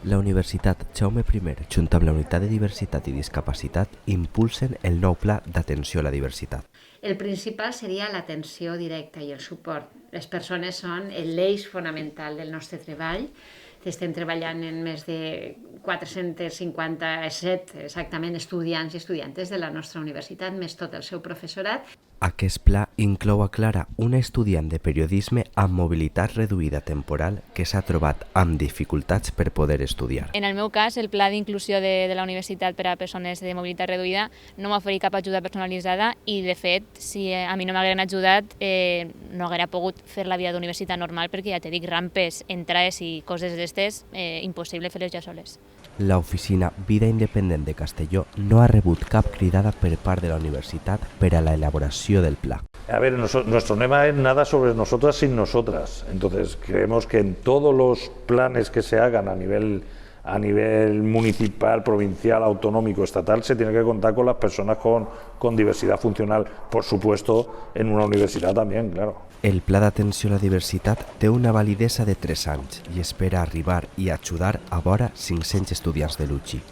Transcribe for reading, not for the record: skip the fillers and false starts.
La Universitat Jaume I, junt amb la Unitat de Diversitat i Discapacitat, impulsen el nou Pla d'Atenció a la Diversitat. El principal seria l'atenció directa i el suport. Les persones són l'eix fonamental del nostre treball. Estem treballant en més de 457 exactament estudiants i estudiantes de la nostra universitat, més tot el seu professorat. Aquest pla inclou a Clara, una estudiant de periodisme amb mobilitat reduïda temporal que s'ha trobat amb dificultats per poder estudiar. En el meu cas, el pla d'inclusió de la universitat per a persones de mobilitat reduïda no m'ha oferit cap ajuda personalitzada i, de fet, si a mi no m'hagueren ajudat, no haguera pogut fer la vida d'universitat normal perquè, ja te dic, rampes, entrades i coses d'estes, impossible fer-les ja soles. L'oficina Vida Independent de Castelló no ha rebut cap cridada per part de la universitat per a la elaboració del pla. A ver, nuestro lema es nada sobre nosotras sin nosotras. Entonces, creemos que en todos los planes que se hagan a nivel municipal, provincial, autonómico, estatal, se tiene que contar con las personas con diversidad funcional. Por supuesto, en una universidad también, claro. El Pla d'Atenció a la Diversitat té una validesa de 3 anys i espera arribar i ajudar a vora 500 estudiants de l'UXI.